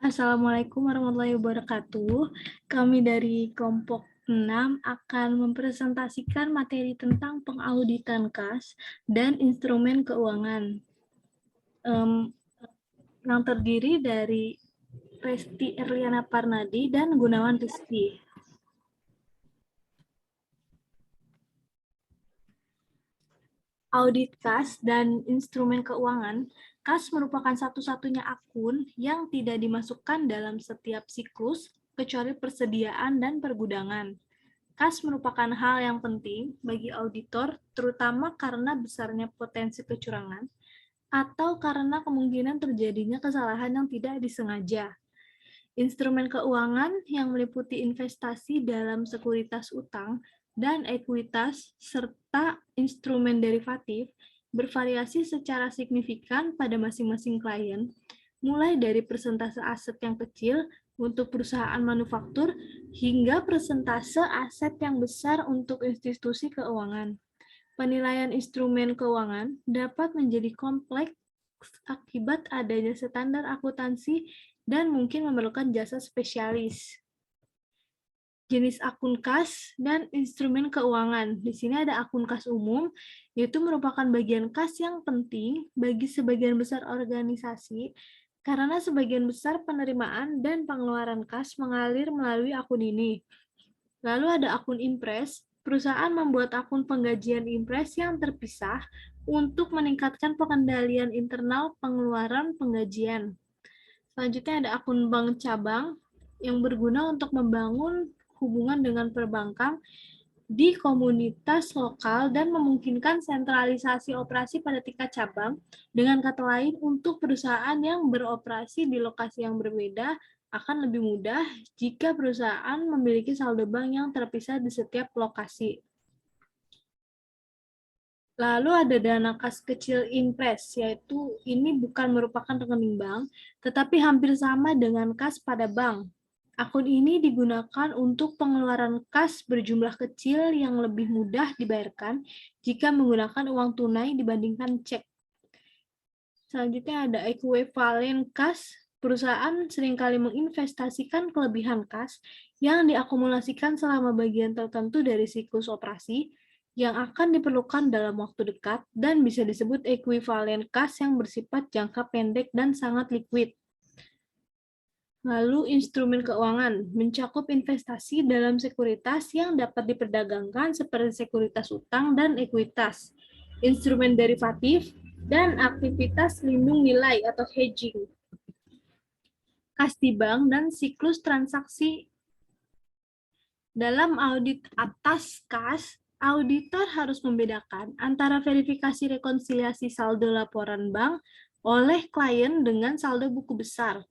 Assalamualaikum warahmatullahi wabarakatuh. Kami dari kelompok 6 akan mempresentasikan materi tentang pengauditan kas dan instrumen keuangan yang terdiri dari Resti Erliana Parnadi dan Gunawan Rizky. Audit kas dan instrumen keuangan. Kas merupakan satu-satunya akun yang tidak dimasukkan dalam setiap siklus kecuali persediaan dan pergudangan. Kas merupakan hal yang penting bagi auditor, terutama karena besarnya potensi kecurangan atau karena kemungkinan terjadinya kesalahan yang tidak disengaja. Instrumen keuangan yang meliputi investasi dalam sekuritas utang dan ekuitas serta instrumen derivatif bervariasi secara signifikan pada masing-masing klien, mulai dari persentase aset yang kecil untuk perusahaan manufaktur hingga persentase aset yang besar untuk institusi keuangan. Penilaian instrumen keuangan dapat menjadi kompleks akibat adanya standar akuntansi dan mungkin memerlukan jasa spesialis. Jenis akun kas dan instrumen keuangan. Di sini ada akun kas umum, yaitu merupakan bagian kas yang penting bagi sebagian besar organisasi, karena sebagian besar penerimaan dan pengeluaran kas mengalir melalui akun ini. Lalu ada akun impres. Perusahaan membuat akun penggajian impres yang terpisah untuk meningkatkan pengendalian internal pengeluaran penggajian. Selanjutnya ada akun bank cabang yang berguna untuk membangun hubungan dengan perbankan di komunitas lokal dan memungkinkan sentralisasi operasi pada tingkat cabang. Dengan kata lain, untuk perusahaan yang beroperasi di lokasi yang berbeda akan lebih mudah jika perusahaan memiliki saldo bank yang terpisah di setiap lokasi. Lalu ada dana kas kecil impres, yaitu ini bukan merupakan rekening bank, tetapi hampir sama dengan kas pada bank. Akun ini digunakan untuk pengeluaran kas berjumlah kecil yang lebih mudah dibayarkan jika menggunakan uang tunai dibandingkan cek. Selanjutnya ada ekuivalen kas. Perusahaan seringkali menginvestasikan kelebihan kas yang diakumulasikan selama bagian tertentu dari siklus operasi yang akan diperlukan dalam waktu dekat dan bisa disebut ekuivalen kas yang bersifat jangka pendek dan sangat liquid. Lalu instrumen keuangan mencakup investasi dalam sekuritas yang dapat diperdagangkan seperti sekuritas utang dan ekuitas, instrumen derivatif, dan aktivitas lindung nilai atau hedging. Kas di bank dan siklus transaksi. Dalam audit atas kas, auditor harus membedakan antara verifikasi rekonsiliasi saldo laporan bank oleh klien dengan saldo buku besar,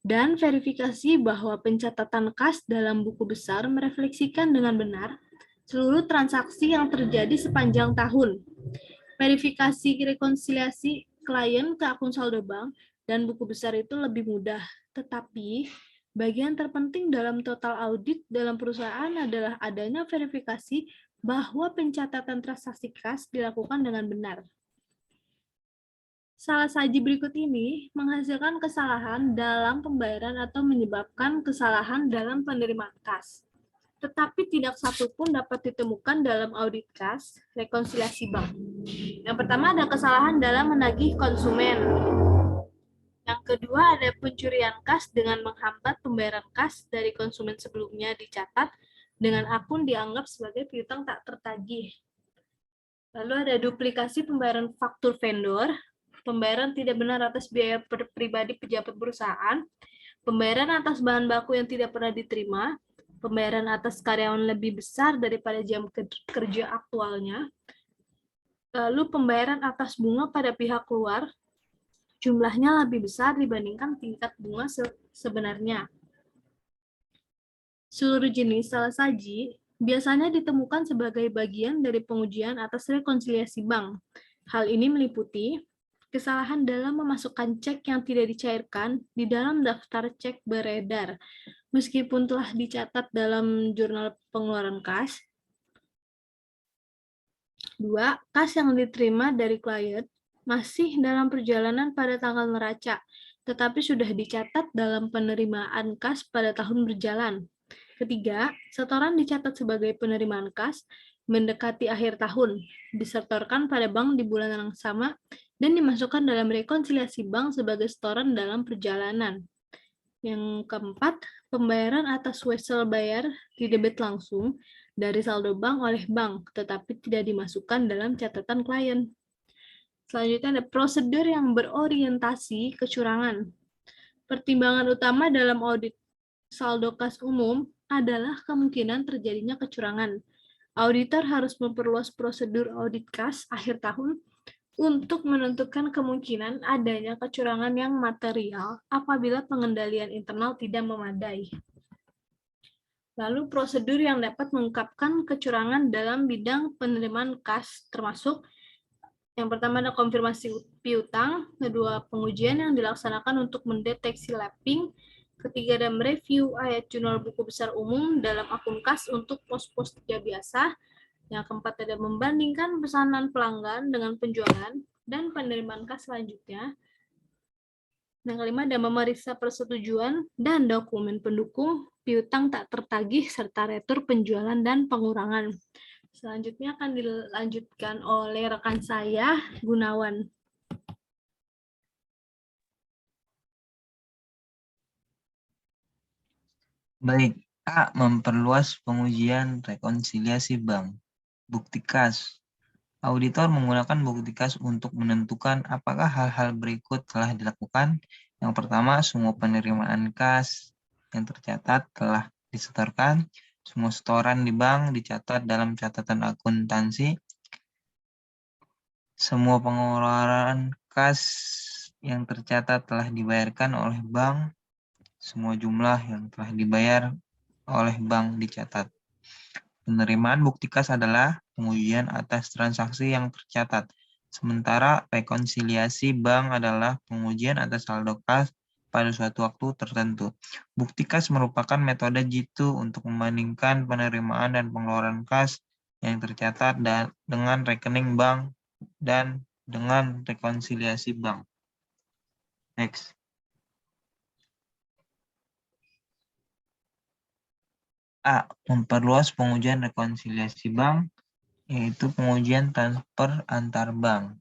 dan verifikasi bahwa pencatatan kas dalam buku besar merefleksikan dengan benar seluruh transaksi yang terjadi sepanjang tahun. Verifikasi rekonsiliasi klien ke akun saldo bank dan buku besar itu lebih mudah, tetapi bagian terpenting dalam total audit dalam perusahaan adalah adanya verifikasi bahwa pencatatan transaksi kas dilakukan dengan benar. Salah saji berikut ini menghasilkan kesalahan dalam pembayaran atau menyebabkan kesalahan dalam penerimaan kas, tetapi tidak satu pun dapat ditemukan dalam audit kas rekonsiliasi bank. Yang pertama ada kesalahan dalam menagih konsumen. Yang kedua ada pencurian kas dengan menghambat pembayaran kas dari konsumen sebelumnya dicatat dengan akun dianggap sebagai piutang tak tertagih. Lalu ada duplikasi pembayaran faktur vendor, pembayaran tidak benar atas biaya pribadi pejabat perusahaan, pembayaran atas bahan baku yang tidak pernah diterima, pembayaran atas karyawan lebih besar daripada jam kerja aktualnya, lalu pembayaran atas bunga pada pihak luar, jumlahnya lebih besar dibandingkan tingkat bunga sebenarnya. Seluruh jenis salah saji biasanya ditemukan sebagai bagian dari pengujian atas rekonsiliasi bank. Hal ini meliputi kesalahan dalam memasukkan cek yang tidak dicairkan di dalam daftar cek beredar, meskipun telah dicatat dalam jurnal pengeluaran kas. 2. Kas yang diterima dari klien masih dalam perjalanan pada tanggal neraca, tetapi sudah dicatat dalam penerimaan kas pada tahun berjalan. Ketiga, setoran dicatat sebagai penerimaan kas mendekati akhir tahun, disetorkan pada bank di bulan yang sama, dan dimasukkan dalam rekonsiliasi bank sebagai setoran dalam perjalanan. Yang keempat, pembayaran atas wesel bayar didebit langsung dari saldo bank oleh bank, tetapi tidak dimasukkan dalam catatan klien. Selanjutnya ada prosedur yang berorientasi kecurangan. Pertimbangan utama dalam audit saldo kas umum adalah kemungkinan terjadinya kecurangan. Auditor harus memperluas prosedur audit kas akhir tahun untuk menentukan kemungkinan adanya kecurangan yang material apabila pengendalian internal tidak memadai. Lalu prosedur yang dapat mengungkapkan kecurangan dalam bidang penerimaan kas termasuk yang pertama ada konfirmasi piutang, kedua pengujian yang dilaksanakan untuk mendeteksi lapping, ketiga ada mereview ayat jurnal buku besar umum dalam akun kas untuk pos-pos kerja biasa, yang keempat ada membandingkan pesanan pelanggan dengan penjualan dan penerimaan kas selanjutnya. Yang kelima ada memeriksa persetujuan dan dokumen pendukung piutang tak tertagih serta retur penjualan dan pengurangan. Selanjutnya akan dilanjutkan oleh rekan saya, Gunawan. Baik, A. Memperluas pengujian rekonsiliasi bank. Bukti kas. Auditor menggunakan bukti kas untuk menentukan apakah hal-hal berikut telah dilakukan. Yang pertama, semua penerimaan kas yang tercatat telah disetorkan. Semua setoran di bank dicatat dalam catatan akuntansi. Semua pengeluaran kas yang tercatat telah dibayarkan oleh bank. Semua jumlah yang telah dibayar oleh bank dicatat. Penerimaan bukti kas adalah pengujian atas transaksi yang tercatat. Sementara rekonsiliasi bank adalah pengujian atas saldo kas pada suatu waktu tertentu. Bukti kas merupakan metode jitu untuk membandingkan penerimaan dan pengeluaran kas yang tercatat dengan rekening bank dan dengan rekonsiliasi bank. Next. A. Memperluas pengujian rekonsiliasi bank, yaitu pengujian transfer antar bank.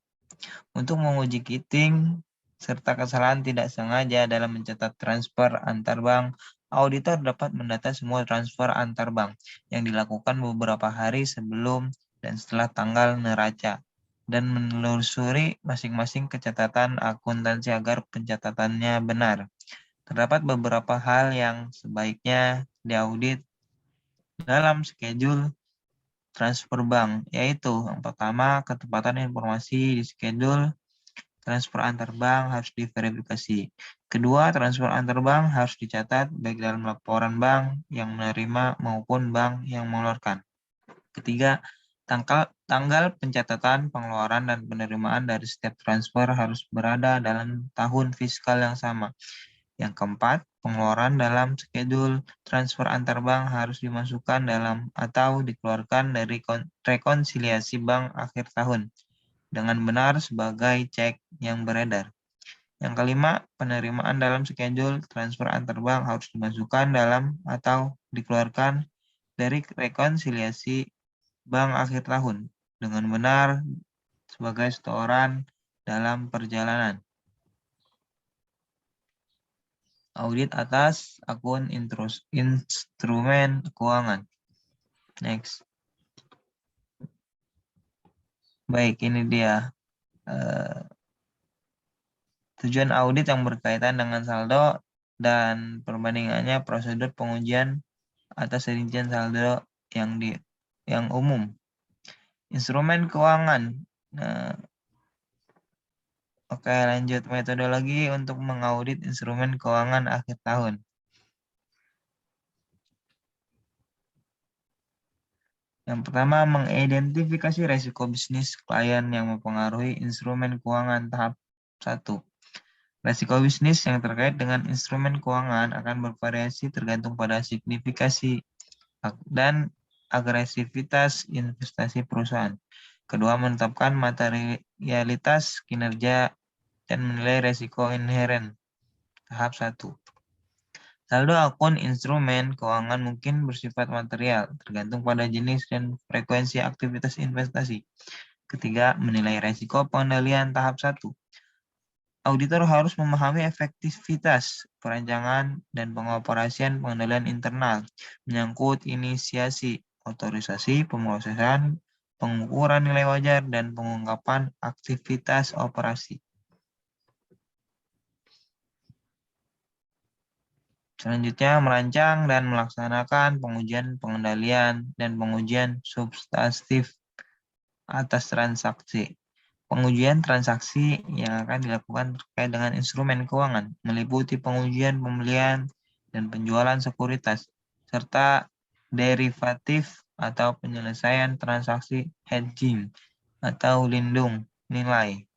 Untuk menguji kiting serta kesalahan tidak sengaja dalam mencatat transfer antar bank, auditor dapat mendata semua transfer antar bank yang dilakukan beberapa hari sebelum dan setelah tanggal neraca dan menelusuri masing-masing catatan akuntansi agar pencatatannya benar. Terdapat beberapa hal yang sebaiknya diaudit dalam schedule transfer bank, yaitu yang pertama, ketepatan informasi di schedule transfer antar bank harus diverifikasi. Kedua, transfer antar bank harus dicatat baik dalam laporan bank yang menerima maupun bank yang mengeluarkan. Ketiga, tanggal pencatatan pengeluaran dan penerimaan dari setiap transfer harus berada dalam tahun fiskal yang sama. Yang keempat, pengeluaran dalam schedule transfer antar bank harus dimasukkan dalam atau dikeluarkan dari rekonsiliasi bank akhir tahun dengan benar sebagai cek yang beredar. Yang kelima, penerimaan dalam schedule transfer antar bank harus dimasukkan dalam atau dikeluarkan dari rekonsiliasi bank akhir tahun dengan benar sebagai setoran dalam perjalanan. Audit atas akun instrumen keuangan. Next. Baik, ini dia tujuan audit yang berkaitan dengan saldo dan perbandingannya prosedur pengujian atas rincian saldo yang umum. Instrumen keuangan. Oke, lanjut metodologi untuk mengaudit instrumen keuangan akhir tahun. Yang pertama, mengidentifikasi resiko bisnis klien yang mempengaruhi instrumen keuangan tahap 1. Resiko bisnis yang terkait dengan instrumen keuangan akan bervariasi tergantung pada signifikasi dan agresivitas investasi perusahaan. Kedua, menetapkan materialitas kinerja dan menilai resiko inheren. tahap 1. Saldo akun instrumen keuangan mungkin bersifat material, tergantung pada jenis dan frekuensi aktivitas investasi. Ketiga, menilai resiko pengendalian tahap 1. Auditor harus memahami efektivitas perancangan dan pengoperasian pengendalian internal, menyangkut inisiasi, otorisasi, pemrosesan, pengukuran nilai wajar, dan pengungkapan aktivitas operasi. Selanjutnya, merancang dan melaksanakan pengujian pengendalian dan pengujian substantif atas transaksi. Pengujian transaksi yang akan dilakukan terkait dengan instrumen keuangan meliputi pengujian pembelian dan penjualan sekuritas, serta derivatif atau penyelesaian transaksi hedging atau lindung nilai,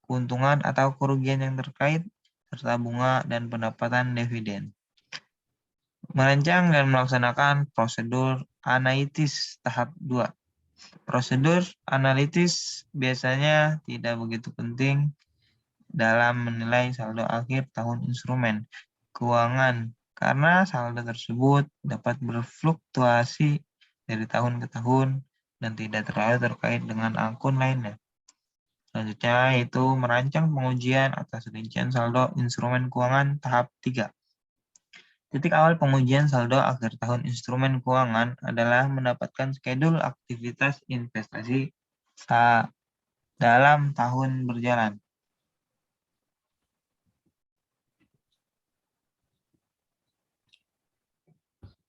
keuntungan atau kerugian yang terkait, serta bunga dan pendapatan dividen. Merancang dan melaksanakan prosedur analitis tahap 2. Prosedur analitis biasanya tidak begitu penting dalam menilai saldo akhir tahun instrumen keuangan karena saldo tersebut dapat berfluktuasi dari tahun ke tahun dan tidak terlalu terkait dengan akun lainnya. Selanjutnya yaitu merancang pengujian atas rincian saldo instrumen keuangan tahap 3. Titik awal pengujian saldo akhir tahun instrumen keuangan adalah mendapatkan skedul aktivitas investasi dalam tahun berjalan.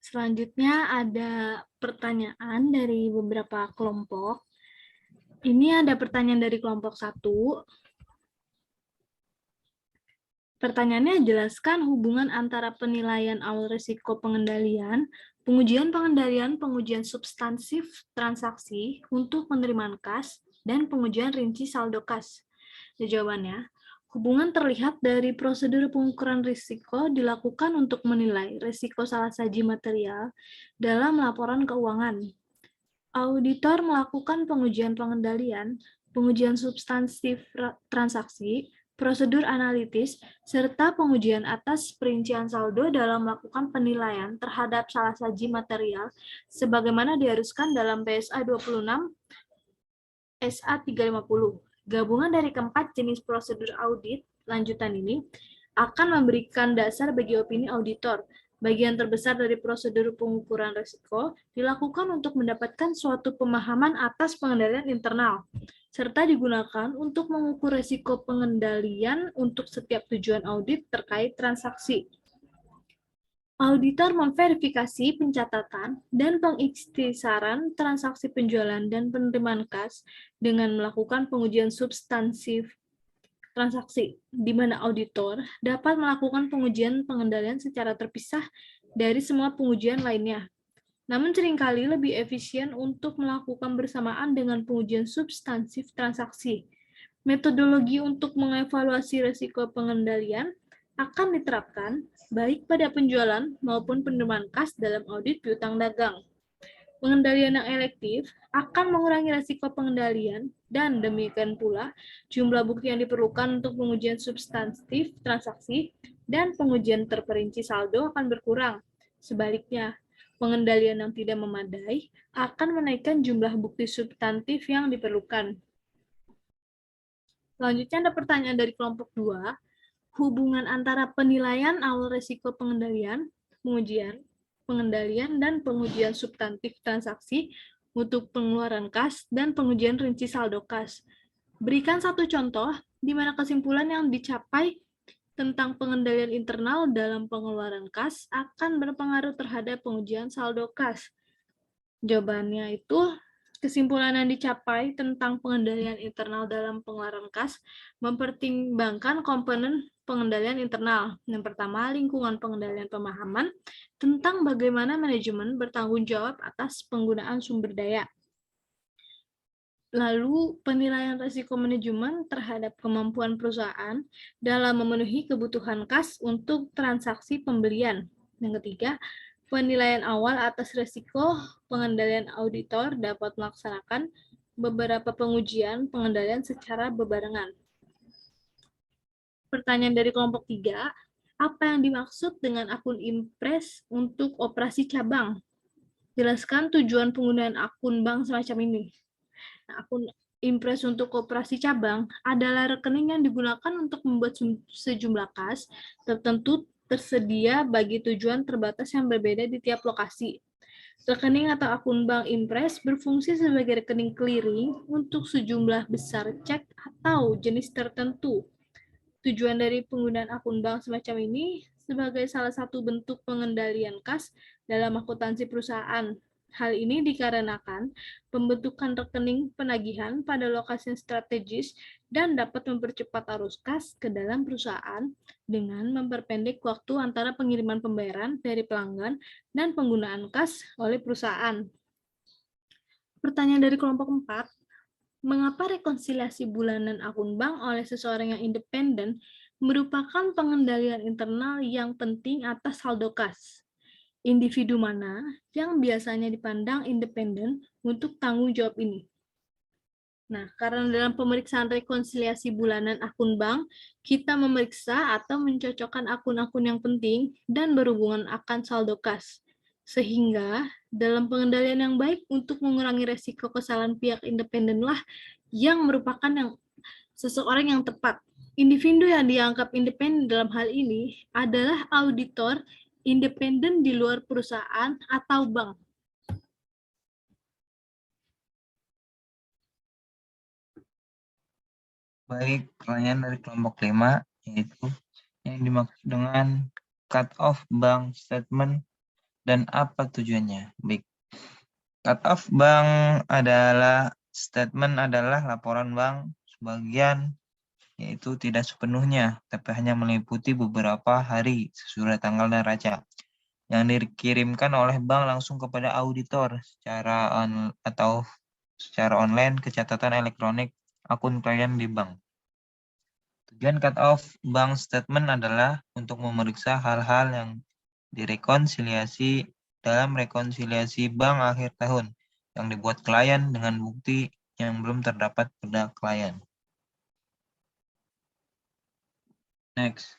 Selanjutnya ada pertanyaan dari beberapa kelompok. Ini ada pertanyaan dari kelompok 1. Pertanyaannya, jelaskan hubungan antara penilaian awal risiko pengendalian, pengujian pengendalian, pengujian substansif transaksi untuk penerimaan kas, dan pengujian rinci saldo kas. Jawabannya, hubungan terlihat dari prosedur pengukuran risiko dilakukan untuk menilai risiko salah saji material dalam laporan keuangan. Auditor melakukan pengujian pengendalian, pengujian substansif transaksi, prosedur analitis, serta pengujian atas perincian saldo dalam melakukan penilaian terhadap salah saji material sebagaimana diharuskan dalam PSA 26 SA 350. Gabungan dari keempat jenis prosedur audit lanjutan ini akan memberikan dasar bagi opini auditor. Bagian terbesar dari prosedur pengukuran risiko dilakukan untuk mendapatkan suatu pemahaman atas pengendalian internal, serta digunakan untuk mengukur risiko pengendalian untuk setiap tujuan audit terkait transaksi. Auditor memverifikasi pencatatan dan pengikhtisaran transaksi penjualan dan penerimaan kas dengan melakukan pengujian substansif transaksi, di mana auditor dapat melakukan pengujian pengendalian secara terpisah dari semua pengujian lainnya. Namun seringkali lebih efisien untuk melakukan bersamaan dengan pengujian substansif transaksi. Metodologi untuk mengevaluasi risiko pengendalian akan diterapkan baik pada penjualan maupun penerimaan kas dalam audit piutang dagang. Pengendalian yang elektif akan mengurangi risiko pengendalian dan demikian pula jumlah bukti yang diperlukan untuk pengujian substantif transaksi dan pengujian terperinci saldo akan berkurang. Sebaliknya, pengendalian yang tidak memadai akan menaikkan jumlah bukti substantif yang diperlukan. Selanjutnya ada pertanyaan dari kelompok 2. Hubungan antara penilaian awal risiko pengendalian, pengujian, pengendalian, dan pengujian substantif transaksi untuk pengeluaran kas dan pengujian rinci saldo kas. Berikan satu contoh di mana kesimpulan yang dicapai tentang pengendalian internal dalam pengeluaran kas akan berpengaruh terhadap pengujian saldo kas. Jawabannya itu, kesimpulan yang dicapai tentang pengendalian internal dalam pengeluaran kas mempertimbangkan komponen pengendalian internal. Yang pertama, lingkungan pengendalian pemahaman tentang bagaimana manajemen bertanggung jawab atas penggunaan sumber daya. Lalu, penilaian risiko manajemen terhadap kemampuan perusahaan dalam memenuhi kebutuhan kas untuk transaksi pembelian. Yang ketiga, penilaian awal atas risiko pengendalian auditor dapat melaksanakan beberapa pengujian pengendalian secara bebarengan. Pertanyaan dari kelompok 3, Apa yang dimaksud dengan akun Impress untuk operasi cabang? Jelaskan tujuan penggunaan akun bank semacam ini. Nah, akun Impress untuk operasi cabang adalah rekening yang digunakan untuk membuat sejumlah kas tertentu tersedia bagi tujuan terbatas yang berbeda di tiap lokasi. Rekening atau akun bank Impress berfungsi sebagai rekening clearing untuk sejumlah besar cek atau jenis tertentu. Tujuan dari penggunaan akun bank semacam ini sebagai salah satu bentuk pengendalian kas dalam akuntansi perusahaan. Hal ini dikarenakan pembentukan rekening penagihan pada lokasi yang strategis dan dapat mempercepat arus kas ke dalam perusahaan dengan memperpendek waktu antara pengiriman pembayaran dari pelanggan dan penggunaan kas oleh perusahaan. Pertanyaan dari kelompok 4, mengapa rekonsiliasi bulanan akun bank oleh seseorang yang independen merupakan pengendalian internal yang penting atas saldo kas? Individu mana yang biasanya dipandang independen untuk tanggung jawab ini? Nah, karena dalam pemeriksaan rekonsiliasi bulanan akun bank, kita memeriksa atau mencocokkan akun-akun yang penting dan berhubungan akan saldo kas. Sehingga, dalam pengendalian yang baik untuk mengurangi resiko kesalahan pihak independenlah yang merupakan seseorang yang tepat. Individu yang dianggap independen dalam hal ini adalah auditor independen di luar perusahaan atau bank. Baik, pertanyaan dari kelompok 5, yaitu yang dimaksud dengan cut off bank statement dan apa tujuannya. Baik, cut off bank adalah statement adalah laporan bank sebagian, yaitu tidak sepenuhnya, tapi hanya meliputi beberapa hari sesudah tanggal neraca yang dikirimkan oleh bank langsung kepada auditor secara online ke catatan elektronik akun klien di bank. Tujuan cut-off bank statement adalah untuk memeriksa hal-hal yang direkonsiliasi dalam rekonsiliasi bank akhir tahun yang dibuat klien dengan bukti yang belum terdapat pada klien. Next.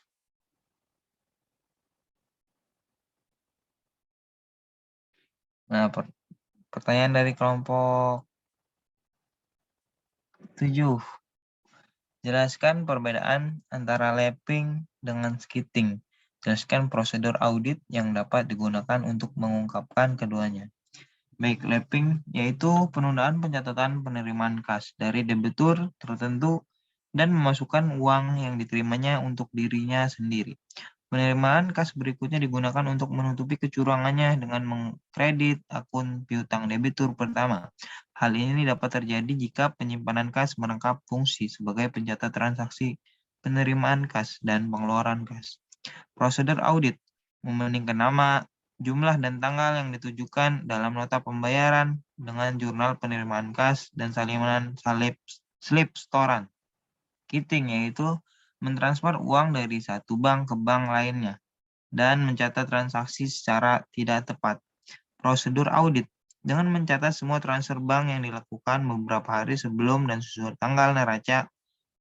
Nah, pertanyaan dari kelompok 7. Jelaskan perbedaan antara lapping dengan skipping. Jelaskan prosedur audit yang dapat digunakan untuk mengungkapkan keduanya. Baik, lapping yaitu penundaan pencatatan penerimaan kas dari debitur tertentu dan memasukkan uang yang diterimanya untuk dirinya sendiri. Penerimaan kas berikutnya digunakan untuk menutupi kecurangannya dengan mengkredit akun piutang debitur pertama. Hal ini dapat terjadi jika penyimpanan kas merangkap fungsi sebagai pencatat transaksi penerimaan kas dan pengeluaran kas. Prosedur audit membandingkan nama, jumlah dan tanggal yang ditujukan dalam nota pembayaran dengan jurnal penerimaan kas dan salinan slip setoran. Kitting yaitu mentransfer uang dari satu bank ke bank lainnya dan mencatat transaksi secara tidak tepat. Prosedur audit dengan mencatat semua transfer bank yang dilakukan beberapa hari sebelum dan sesuai tanggal neraca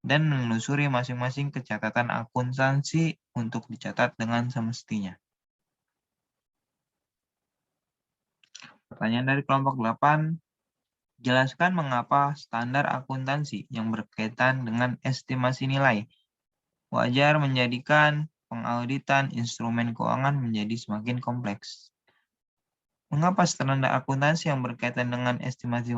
dan menelusuri masing-masing kecatatan akuntansi untuk dicatat dengan semestinya. Pertanyaan dari kelompok 8. Jelaskan mengapa standar akuntansi yang berkaitan dengan estimasi nilai wajar menjadikan pengauditan instrumen keuangan menjadi semakin kompleks. Mengapa standar akuntansi yang berkaitan dengan estimasi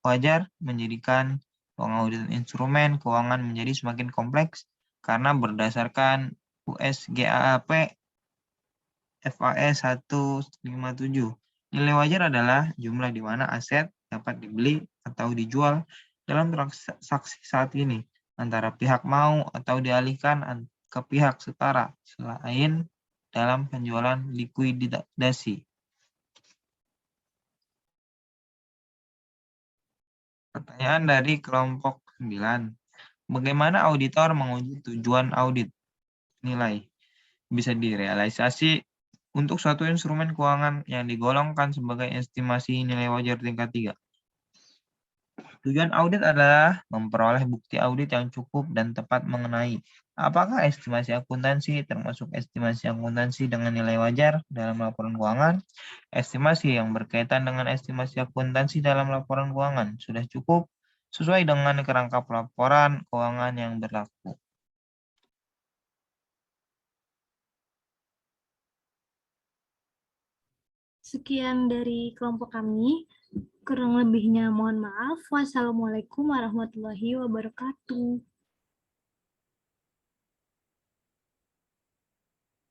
wajar menjadikan pengauditan instrumen keuangan menjadi semakin kompleks? Karena berdasarkan USGAAP FAS 157, nilai wajar adalah jumlah di mana aset dapat dibeli atau dijual dalam transaksi saat ini antara pihak mau atau dialihkan ke pihak setara selain dalam penjualan likuidasi. Pertanyaan dari kelompok 9. Bagaimana auditor menguji tujuan audit nilai? Bisa direalisasi untuk suatu instrumen keuangan yang digolongkan sebagai estimasi nilai wajar tingkat 3. Tujuan audit adalah memperoleh bukti audit yang cukup dan tepat mengenai Apakah estimasi akuntansi termasuk estimasi akuntansi dengan nilai wajar dalam laporan keuangan? Estimasi yang berkaitan dengan estimasi akuntansi dalam laporan keuangan sudah cukup sesuai dengan kerangka pelaporan keuangan yang berlaku. Sekian dari kelompok kami. Kurang lebihnya mohon maaf. Wassalamualaikum warahmatullahi wabarakatuh.